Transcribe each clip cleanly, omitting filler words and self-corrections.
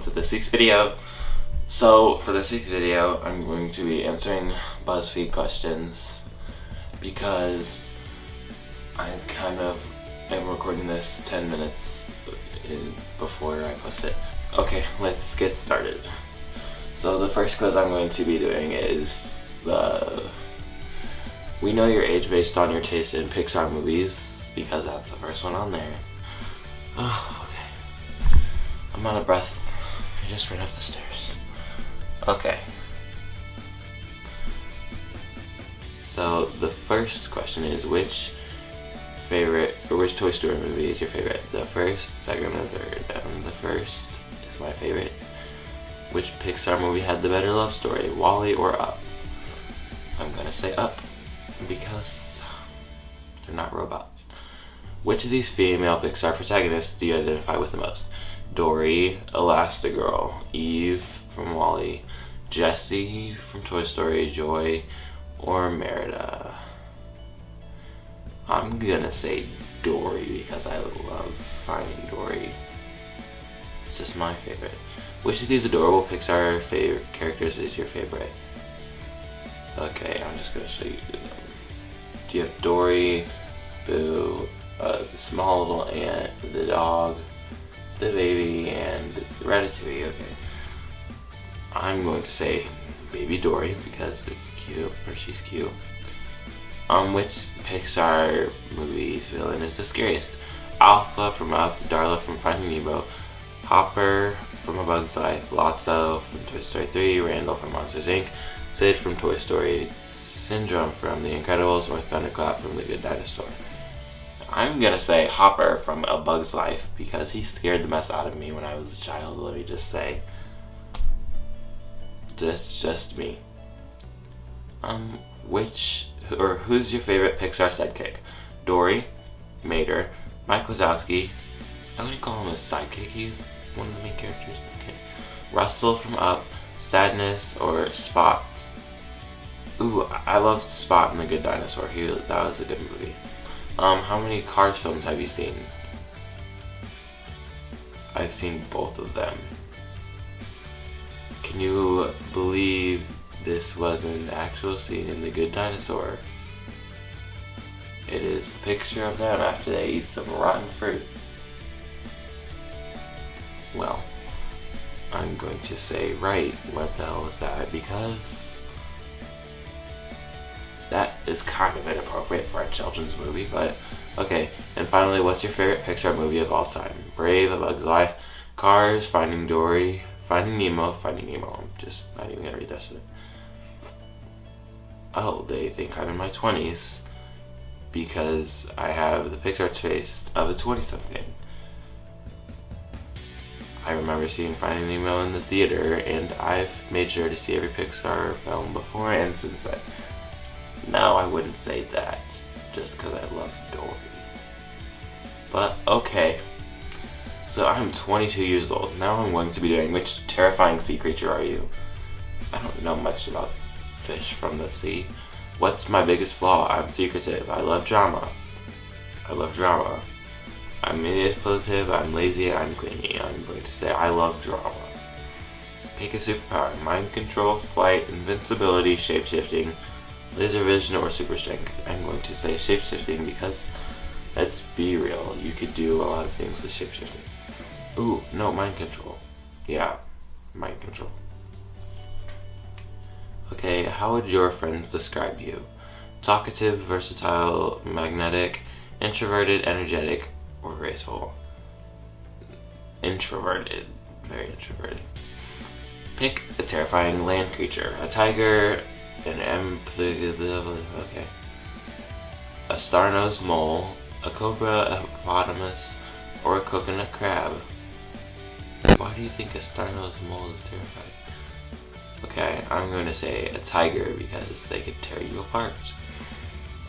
to this week's video. So for this week's video, I'm going to be answering BuzzFeed questions because I am recording this 10 minutes before I post it. Okay, let's get started. So the first quiz I'm going to be doing is we know your age based on your taste in Pixar movies, because that's the first one on there. Oh, okay. I'm out of breath. I just ran up the stairs. Okay. So the first question is, which Toy Story movie is your favorite? The first, second, or third? The first is my favorite. Which Pixar movie had the better love story, WALL-E or Up? I'm gonna say Up, because they're not robots. Which of these female Pixar protagonists do you identify with the most? Dory, Elastigirl, Eve from WALL-E, Jessie from Toy Story, Joy, or Merida? I'm gonna say Dory because I love Finding Dory. It's just my favorite. Which of these adorable Pixar favorite characters is your favorite? Okay, I'm just gonna show you them. Do you have Dory, Boo, the small little ant, the dog, the baby, and Ratatouille? Okay. I'm going to say Baby Dory because it's cute, or she's cute. Which Pixar movie's villain is the scariest? Alpha from Up, Darla from Finding Nemo, Hopper from A Bug's Life, Lotso from Toy Story 3, Randall from Monsters Inc., Sid from Toy Story, Syndrome from The Incredibles, or Thunderclap from The Good Dinosaur? I'm gonna say Hopper from A Bug's Life because he scared the mess out of me when I was a child, let me just say. That's just me. Who's your favorite Pixar sidekick? Dory, Mater, Mike Wazowski. I'm gonna call him a sidekick, he's one of the main characters. Okay. Russell from Up, Sadness, or Spot? Ooh, I loved Spot in The Good Dinosaur. That was a good movie. How many Cars films have you seen? I've seen both of them. Can you believe this was an actual scene in The Good Dinosaur? It is the picture of them after they eat some rotten fruit. Well, I'm going to say right. What the hell was that? Because that is kind of inappropriate for a children's movie, but okay. And finally, what's your favorite Pixar movie of all time? Brave, A Bug's Life, Cars, Finding Dory, Finding Nemo. I'm just not even gonna read that shit. Oh, they think I'm in my 20s because I have the Pixar taste of a 20-something. I remember seeing Finding Nemo in the theater, and I've made sure to see every Pixar film before and since then. No, I wouldn't say that, just because I love Dory. But, okay. So I'm 22 years old. Now I'm going to be doing which terrifying sea creature are you? I don't know much about fish from the sea. What's my biggest flaw? I'm secretive. I love drama. I'm manipulative, I'm lazy, I'm clingy. I'm going to say I love drama. Pick a superpower. Mind control, flight, invincibility, shapeshifting, laser vision, or super strength. I'm going to say shapeshifting because, let's be real, you could do a lot of things with shapeshifting. Ooh, no, mind control. Yeah, mind control. Okay, how would your friends describe you? Talkative, versatile, magnetic, introverted, energetic, or graceful? Introverted. Very introverted. Pick a terrifying land creature. A tiger, okay. A star-nosed mole, a cobra, a hippopotamus, or a coconut crab? Why do you think a star-nosed mole is terrifying? Okay, I'm going to say a tiger because they could tear you apart.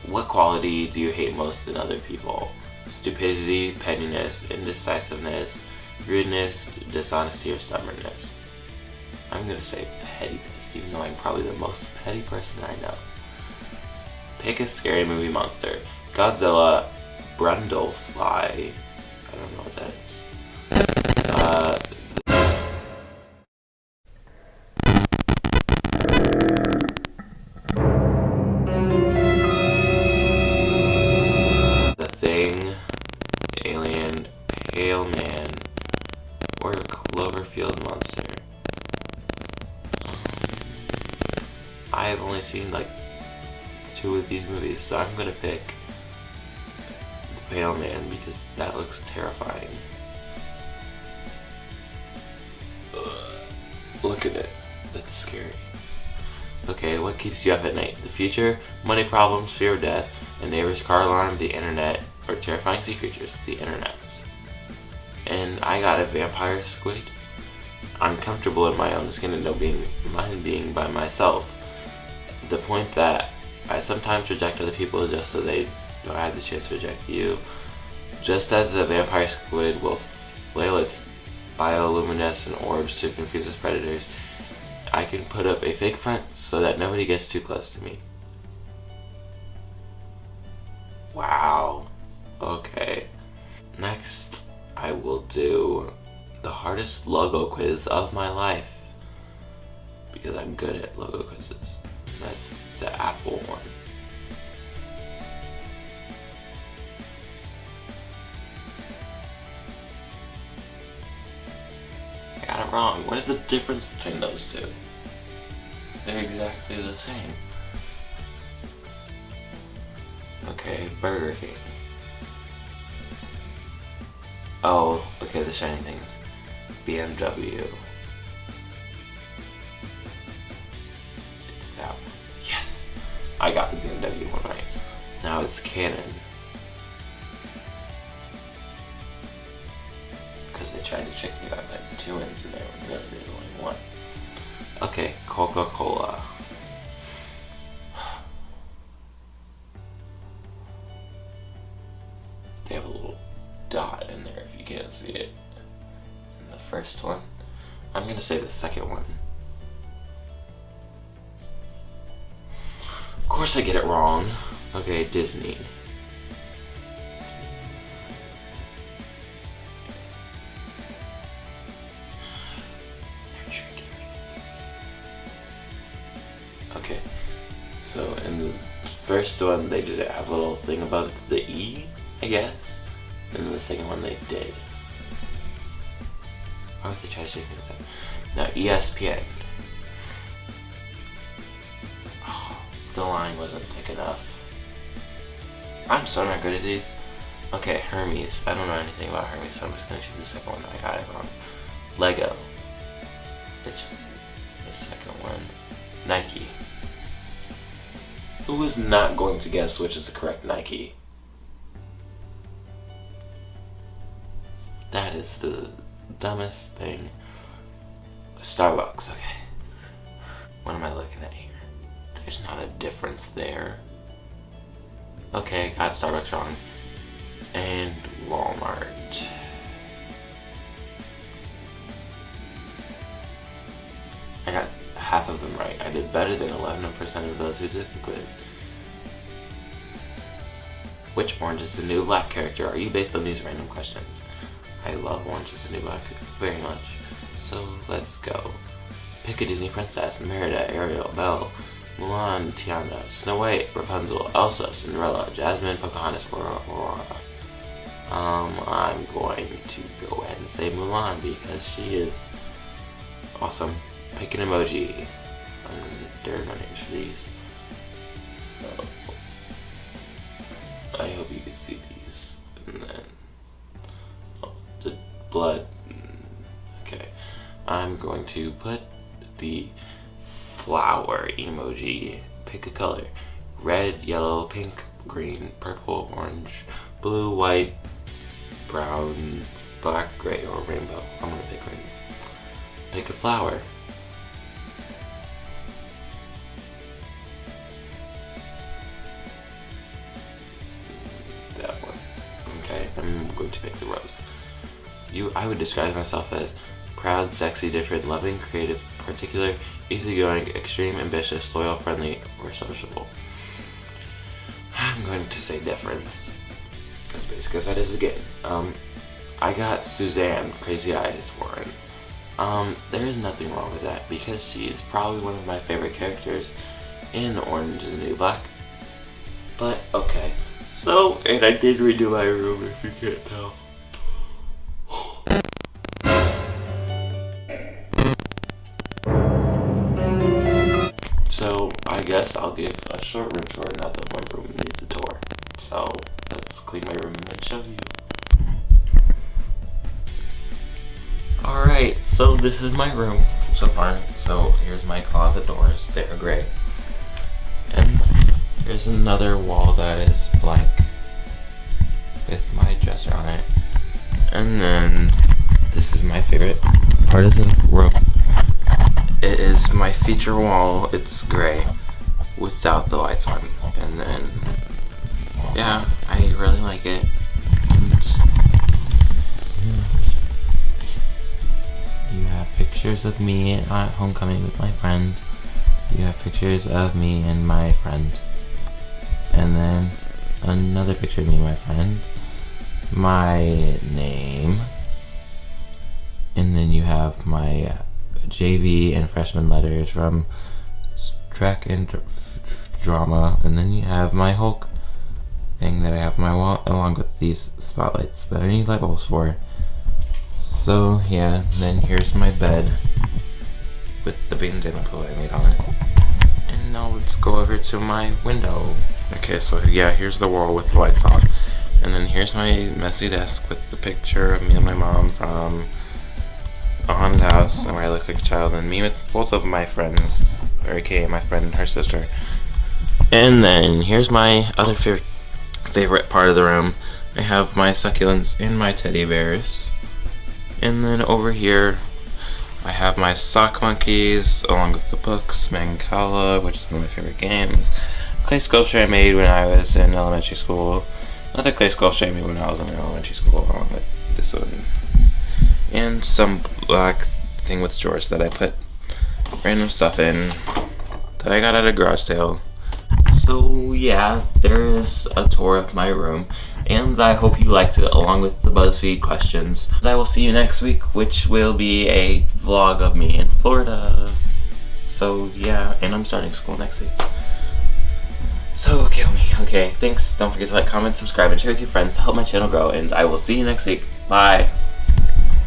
What quality do you hate most in other people? Stupidity, pettiness, indecisiveness, rudeness, dishonesty, or stubbornness? I'm going to say pettiness, even though I'm probably the most petty person I know. Pick a scary movie monster. Godzilla, Brundlefly, I don't know what that is. seen like 2 of these movies, so I'm gonna pick the Pale Man because that looks terrifying. Ugh. Look at it. That's scary. Okay, what keeps you up at night? The future, money problems, fear of death, a neighbor's car alarm, the internet, or terrifying sea creatures, the internet. And I got a vampire squid. I'm comfortable in my own skin and know mine being by myself. The point that I sometimes reject other people just so they don't have the chance to reject you. Just as the vampire squid will flail its bioluminescent orbs to confuse its predators, I can put up a fake front so that nobody gets too close to me. Wow. Okay. Next, I will do the hardest logo quiz of my life because I'm good at logo quizzes. That's the Apple one. I got it wrong. What is the difference between those two? They're exactly the same. Okay, Burger King. Oh, okay, the shiny things. BMW. It's that one. Yes! I got the BMW one right. Now it's Canon. Because they tried to trick me out like 2 ends in there when really there's only one. Okay, Coca-Cola. They have a little dot in there if you can't see it. And the first one, I'm gonna say the second one. Of course I get it wrong. Okay, Disney. Okay, so in the first one they did have a little thing above the E, I guess. And the second one they did. Why would they try to shake me with that? Now ESPN. Oh, the line wasn't thick enough. I'm so not good at these. Okay, Hermes. I don't know anything about Hermes, so I'm just gonna choose the second one. I got it wrong. Lego. It's the second one. Nike. Who is not going to guess which is the correct Nike? That is the dumbest thing. Starbucks, okay. What am I looking at here? There's not a difference there. Okay, got Starbucks wrong. And Walmart. I got half of them right. I did better than 11% of those who took the quiz. Which Orange is the New Black character? Are you based on these random questions? I love Orange is the New Black very much. So let's go. Pick a Disney princess. Merida, Ariel, Belle, Mulan, Tiana, Snow White, Rapunzel, Elsa, Cinderella, Jasmine, Pocahontas, Aurora. I'm going to go ahead and say Mulan because she is awesome. Pick an emoji. There are no names for these. So, I hope you can see these. And then the blood. Okay. I'm going to put the flower emoji. Pick a color. Red, yellow, pink, green, purple, orange, blue, white, brown, black, gray, or rainbow. I'm gonna pick rainbow. Pick a flower. That one. Okay, I'm going to pick the rose. I would describe myself as proud, sexy, different, loving, creative, particular, easygoing, extreme, ambitious, loyal, friendly, or sociable. I'm going to say difference. Because that is again. I got Suzanne, Crazy Eyes Warren. There is nothing wrong with that because she is probably one of my favorite characters in Orange is the New Black. But okay. So, and I did redo my room if you can't tell. So, I guess I'll So let's clean my room and show you. Alright, so this is my room so far. So here's my closet doors, they're gray. And here's another wall that is blank with my dresser on it. And then this is my favorite part of the room. It is my feature wall, it's gray without the lights on. And then, yeah, I really like it. And you have pictures of me at homecoming with my friend. You have pictures of me and my friend. And then another picture of me and my friend. My name. And then you have my JV and freshman letters from track and drama. And then you have my Hulk thing that I have on my wall, along with these spotlights that I need light bulbs for. So yeah, then here's my bed with the bandana pillow I made on it. And now let's go over to my window. Okay, so yeah, here's the wall with the lights off. And then here's my messy desk with the picture of me and my mom from a haunted house and where I look like a child, and me with both of my friends, or aka my friend and her sister. And then here's my other favorite part of the room. I have my succulents and my teddy bears. And then over here I have my sock monkeys along with the books, Mancala, which is one of my favorite games, clay sculpture I made when I was in elementary school, another clay sculpture I made when I was in elementary school along with this one, and some black thing with drawers that I put random stuff in that I got at a garage sale. So yeah, there is a tour of my room, and I hope you liked it along with the BuzzFeed questions. I will see you next week, which will be a vlog of me in Florida. So yeah, and I'm starting school next week. So kill me. Okay, thanks. Don't forget to like, comment, subscribe, and share with your friends to help my channel grow, and I will see you next week. Bye.